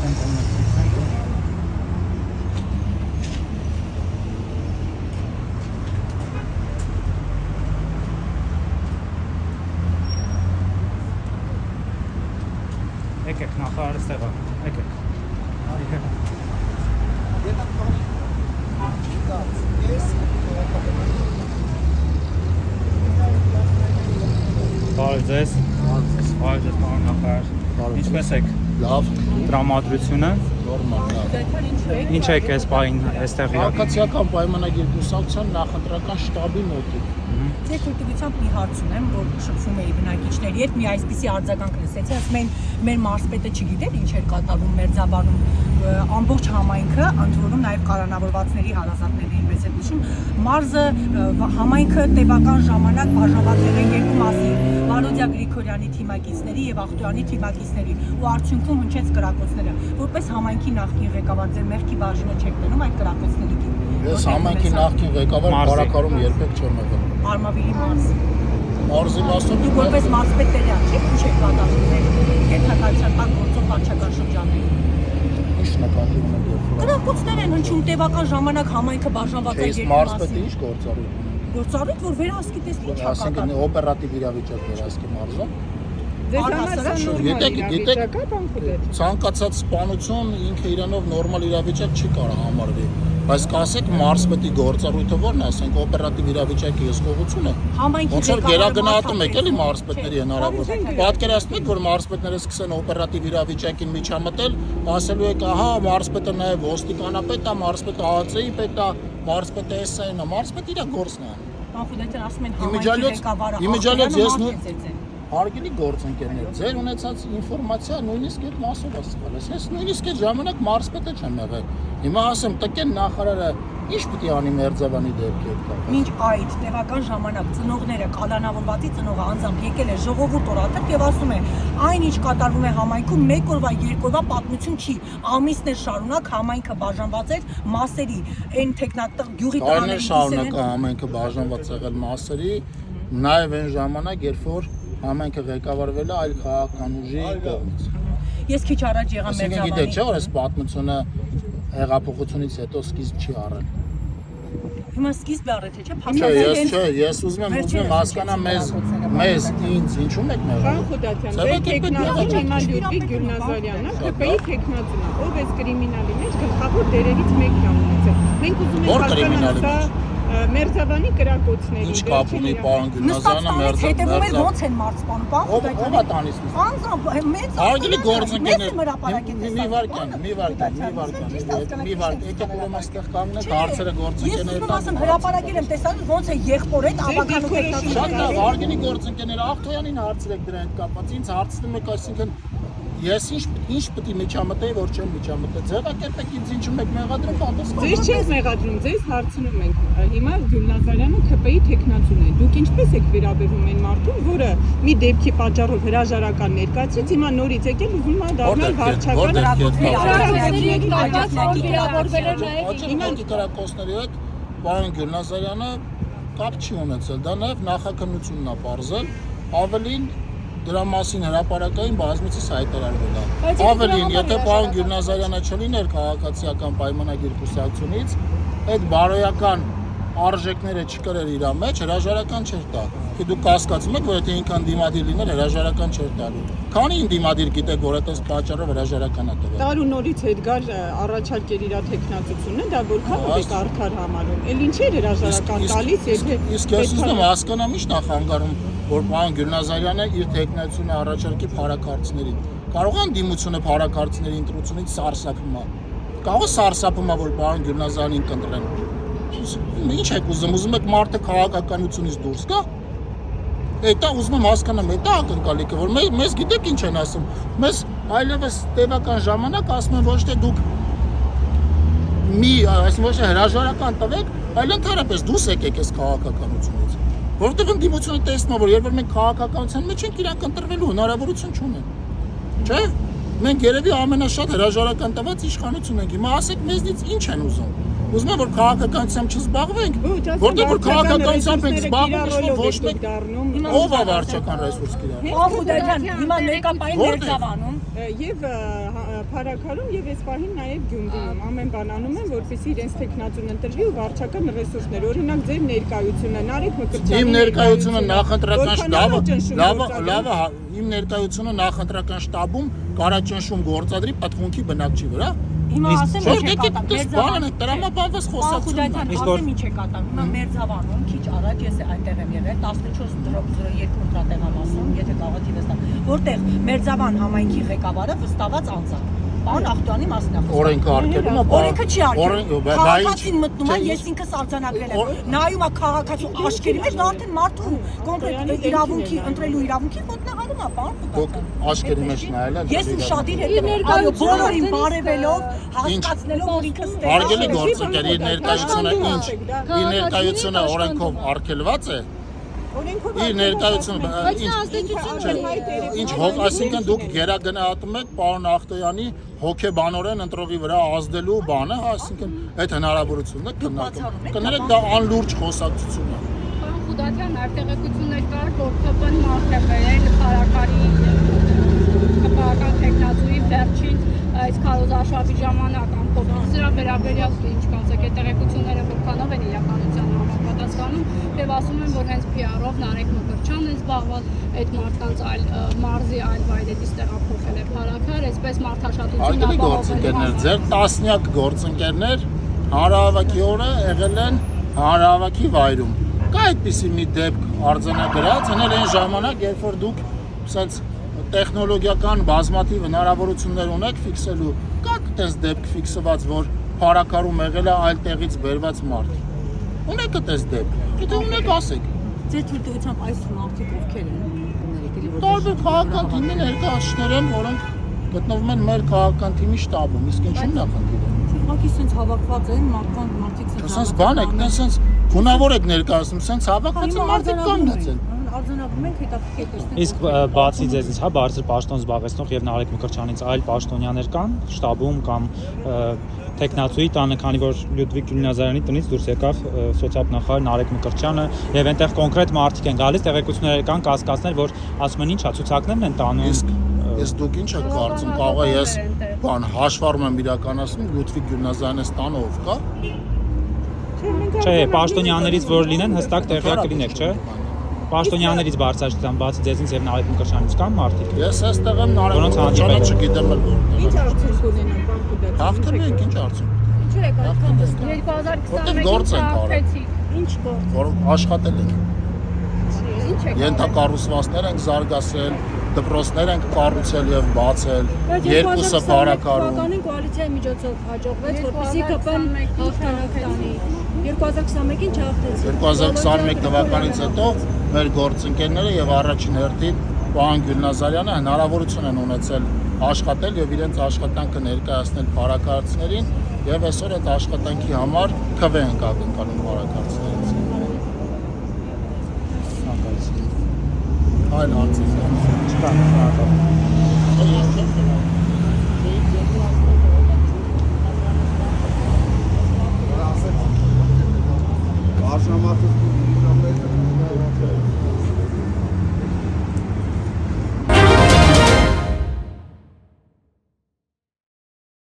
Եկեք նախարարը ստեղա, եկեք։ Բարև ձեզ, պարոն նախարար, ինչպես եք, լավ, տրամադրությունը, նորմալ, ինչ եք այս պահին այստեղ քաղաքացիական պայմանագիր կուսակցության նախընտրական շտաբի մոտիկ։ Ձեր քույրությամբ մի հարց ունեմ, որ շփվում էի բնակիչների հետ, մի այսպիսի արձագանք լսեցի, ասում են մեր մարզպետը չգիտեր ինչ էր կատարվում Մերձաբանում, ամբողջ համայնքը, ընդ որում նաև կառավարվածների հարազատների մեծ հետ նշում, մարզը համայնքը տևական ժամանակ բաժանված էր երկու մասի, Վարոդյա Գրիգորյանի թիմակիցների եւ Ախտոյանի թիմակիցների ու արդյունքում հնչեց կրակոցները, որպես համայնքի նախկին ղեկավար ձեր մեղքի բաժինը չեք տնում այդ կրակոցների գին։ Ես համայնքի նախկին ղեկավար Բարակարում երբեք չեմ եղել։ Արմավիրի մարզ։ Մարզի մասով Դուք որպես մարզպետ տեղյակ չեք ինչ եք կատարում ձեր կենտրոնական գործող վարչական շրջաններում։ Ինչ նկատի ունեք երբ։ Կրակոցներ են հնչում տևական ժամանակ համայնքը բաժանված է երկու մարզպետը ինչ գործառույթ ունի։ Գործառույթ, որ վերահսկի տեսնի ինչ ասենք օպերատիվ իրավիճակ վերահսկի մարզը։ Գիտեք, ցանկացած սպանություն ինքը իրանով նորմալ իրավիճակ չի կարող համարվի։ Բայց կասեք մարզպետի գործառույթը ո՞րն է, ասենք օպերատիվ իրավիճակի հսկողությունը։ Ոնց որ գերագնահատում եք էլի մարզպետների հնարավոր։ Պատկերացնեք, որ մարզպետները սկսեն օպերատիվ իրավիճակին միջամտել, ասելու եք, ահա մարզպետը նաև ոստիկանապետ է, մարզպետը ԱԱՑ-ի պետ է, մարզպետը ՍԱ-ն է, մարզպետը իր գործն է։ Ախուդետն ասում են համայնքի ղեկավարը։ Իմիջիալից ես հարգելի գործընկերներ, ձեր ունեցած ինֆորմացիա նույնիսկ այդ մասով է սխալ։ Ես նույնիսկ այդ ժամանակ մարզպետը չեմ եղել։ Հիմա ասեմ, տկեն նախարարը ինչ պիտի անի Մերձաբանի դեպքի հետ կապված։ Մինչ այդ տևական ժամանակ ծնողները կալանավորվածի ծնողը անձամբ եկել է ժողովուրդ օրաթերթ եւ ասում է, այն ինչ կատարվում է համայնքում մեկ օրվա, երկու օրվա պատմություն չի։ Ամիսներ շարունակ համայնքը բաժանված էր մասերի, այն տեխնատը գյուղի տաների շարունակ համայնքը բաժանված եղել մասերի, նաեւ այն ժամանակ, երբ որ համայնքը ղեկավարվել է այլ քաղաքական ուժի կողմից։ Ես քիչ առաջ եղա Մերձաբանի։ Գիտեք, չէ՞ որ այս պատմությունը հեղափոխությունից հետո սկիզբ չի առել։ Հիմա սկիզբ է առել, թե չէ՞։ Չէ, ես ուզում եմ հասկանալ մեզ, ինձ, ինչու՞մ եք մեղադրում։ Պարոն Խուդատյան, ձեր տեխնացին հիմա Լյուդվիգ Գյուլնազարյանը ԿՊ-ի տեխնացին է, ով էս կրիմինալի մեջ գլխավոր դերերից մեկն է ունեցել։ Մենք ուզում ենք հասկանալ Մերձաբանի կրակոցների։ Ինչ կապ ունի պարոն Գյուլնազարյանը Մերձաբանի հետևում էր ոնց են մարդ սպանում, պարոն Խուդատյան։ Ո՞վ է տանից։ Անձամբ մեծ Հարգելի գործընկերներ, մի վարք, եկեք ուրեմն այստեղ կանգնեք, հարցերը գործընկերները տան։ Ես ասեմ հրապարակել եմ տեսնում ոնց է եղբոր այդ ավականու տեխնացին։ Շատ լավ, հարգելի գործընկերներ, Ախտոյանին հարցրեք դրա հետ կապված, ինձ հարցնում եք, այսինքն ես ինչ պետք է միջամտեի, որ չեմ միջամտել։ Ձևակերպեք ինձ ինչու եք մեղադրում, պատասխան։ Ձեզ չենք մեղադրում, ձեզ հարցնում ենք։ Հիմա Գյուլնազարյանը ԿՊ-ի տեխնացին է։ Դուք ինչպես եք վերաբերվում այն մարդուն, որը մի դեպքի պատճառով հրաժարական ներկայացրեց, հիմա նորից եկել ուզում է դառնալ վարչական կրակոցների հետ պարոն Գյուլնազարյանը կապ չի ունեցել, դա նաև նախաքննությունն է պարզել, ավելին դրա մասին հրապարակային բազմիցս հայտարարվել է։ Ավելին, եթե պարոն Գյուլնազարյանը չլիներ քաղաքացիական պայմանագիր կուսակցությունից, այդ բարոյական արժեքները չկրեր իր մեջ, հրաժարական չէր տա։ Դե դուք կասկածում եք, որ եթե ինքան դիմադիր լիներ, հրաժարական չէր տալու։ Քանի դիմադիր գիտեք, որ այդպես պատճառով հրաժարական է տվել։ Տարու նորից Էդգար առաջարկեր իր տեխնացությունը, դա որքան եք արդար համարում։ Էլ ինչ էր հրաժարական տալիս, եթե իսկ ես ուզում եմ հասկանամ ինչ նախանգարում, որ պարոն Գյուլնազարյանը իր տեխնացիոնը առաջարկի փարակարծներին։ Կարող են դիմությունը փարակարծների ընտրությունից սարսափում է։ Կարող է սարսափում է, որ պարոն Գյուլնազարյանին կընտրեն։ Ինչ եք ուզում եք մարդը քաղաքականությունից դուրս գա։ Դա ուզում եմ հասկանամ, դա ակնկալիքը, որ մեզ գիտեք ինչ են ասում։ Մեզ այլևս տևական ժամանակ ասում են ոչ թե դուք այսինքն ոչ թե հրաժարական տվեք, այլ ընդհանրապես դուրս եկեք այս քաղաքականությունից։ Որովհետև ընդդիմությունը տեսնում է, որ երբ մենք քաղաքականության մեջ ենք, իրանք ընտրվելու հնարավորություն չունեն։ Չէ՞։ Մենք երևի ամենաշատ հրաժարական տված իշխանություն ենք։ Հիմա ասեք մեզնից ինչ են ուզում։ Ուզում եմ որ քաղաքականությամբ չզբաղվենք, որտեղ որ քաղաքականությամբ ենք զբաղվում, ոչ մեկ ով է վարչական ռեսուրս կիրառում։ Ախուդարյան, հիմա ներկայային Մերձավանում եւ Փարաքարում եւ այս պահին նաեւ Գյումրիում ամեն բան անում են, որպեսզի իրենց տեխնատուն ընտրվի ու վարչական ռեսուրսներ, օրինակ ձեր ներկայությունը, Նարեկ Մկրտչյանի Իմ ներկայությունը նախընտրական լավը, իմ ներկայությունը նախընտրական շտաբում կարաճնշում գործադրի պատմունքի բնակչի վրա։ Հիմա ասեմ ինչ է կատարում Մերձավանը տրամաբանված խոսակցությունն է։ ասեմ ինչ է կատարում։ Հիմա Մերձավանում քիչ առաջ ես այնտեղ եմ եղել 14.02 ընտրատեղամասում, եթե կարող եք վստահ, որտեղ Մերձավան համայնքի ղեկավարը վստահված անձ է։ Պարոն Ախտյանի մասնակցություն։ Օրենքը արգելում է, օրենքը չի արգելում։ Քաղաքացին մտնում է, ես ինքս արձանագրել եմ։ Նայում է քաղաքացու աշկերի մեջ, դա արդեն մարդու կոնկրետ իրավունքի, ընտրելու իրավունքի ոտնահարում է, պարոն Խուտակյան։ Աշկերի մեջ նայել եք։ Ես իմ շատ իր հետ եմ, այո, բոլորին բարևելով, հասկացնելով, որ ինքը ստեղ է։ Արգելի գործընկեր իր ներկայությունը ինչ։ Իր ներկայությունը օրենքով արգելված է։ Իր ներկայությունը ինչ հոգ, այսինքն դուք գերագնահատում եք պարոն Ախտոյանի հոգեբանորեն ընտրողի վրա ազդելու բանը, այսինքն այդ հնարավորությունն է քննարկում։ Կներեք դա անլուրջ խոսակցություն է։ Պարոն Խուդատյան, նաև տեղեկություններ կար, որ ԿՊ-ն մարդ է բերել Փարաքարի ԿՊ-ական տեխնատուի վերջին այս քարոզարշավի ժամանակ ամփոփ սրա վերաբերյալ ինչ կասեք, այդ տեղեկությունները որքանով են իրականության համապատասխանում եւ ասում են, որ հենց PR-ով Նարեկ Մկրտչյանն է զբաղված այդ մարդկանց այլ մարզի այլ վայրերից տեղափոխել է Փարաքար, այսպես մարդաշատություն Արգելի գործընկերներ, ձեր տասնյակ գործընկերներ հանրահավաքի օրը եղել են հանրահավաքի վայրում։ Կա այդպիսի մի դեպք արձանագրած, հենց այն ժամանակ, երբ որ դուք ասած տեխնոլոգիական բազմաթիվ հնարավորություններ ունեք ֆիքսելու, կա այդպես դեպք ֆիքսված, որ Փարաքարում եղել է այլ տեղից բերված մարդ։ Ունեք այդպես դեպք։ Եթե ունեք, ասեք։ Ձեր թույլտվությամբ այս մարդիկ ովքեր են։ Տարբեր քաղաքական թիմի ներկայացուցիչներ են, որոնք գտնվում են մեր քաղաքական թիմի շտաբում, իսկ ինչու՞ն է խնդիրը։ Ուղղակի sense հավաքված են մարդիկ Սենց բան եք, սենց գունավոր եք ներկայացնում, սենց հավաքված են մարդիկ կանգնած են։ Արձանագրում ենք հետաքրքիր տեսնել։ Իսկ բացի ձեզից, հա, բարձր պաշտոն զբաղեցնող եւ Նարեկ Մկրտչյանից այլ պաշտոնյաներ կան շտաբում կամ տեխնացուի տանը, քանի որ Լյուդվիգ Գյուլնազարյանի տնից դուրս եկավ սոցիալ-նախարար Նարեկ Մկրտչյանը եւ այնտեղ կոնկրետ մարդիկ են գալիս, տեղեկություններ կան, կասկածներ, որ ասում են ինչա ցուցակներն են տանում։ Ես դուք ինչ եք կարծում, կարող է ես բան հաշվառում եմ իրականացնում Լյուդվիգ Գյուլնազարյանը ստանը ով կա։ Չէ, պաշտոնյաներից որ լինեն հստակ տեղյակ կլինեք, չէ։ Պաշտոնյաներից բարձրացան բացի ձեզից եւ Նարեկ Մկրտչյանից կան մարդիկ։ Ես այստեղ եմ Նարեկ Մկրտչյանը չգիտեմ էլ որտեղ։ Ինչ արդյունք ունենան պարոն Խուդատյան։ Հաղթել ենք ինչ արդյունք։ Ինչու եք այդքան վստահ։ 2021-ին Ինչ գործ։ Որ աշխատել ենք։ ինչ եք Ենթակառուցվածքներ ենք զարգացրել, դպրոցներ ենք կառուցել եւ բացել, երկուսը Փարաքարում։ Կոալիցիայի միջոցով հաջողվեց, որպեսզի ԿՊ-ն հաղթանակ տանի։ 2021-ին չհաղթեց։ 2021 թվականից հետո մեր գործընկերները եւ առաջին հերթին պարոն Գյուլնազարյանը հնարավորություն են ունեցել աշխատել եւ իրենց աշխատանքը ներկայացնել փարաքարցիներին եւ այսօր այդ աշխատանքի համար քվ ենք ակնկալում փարաքարցիներից։ Այլ հարցեր Չկա։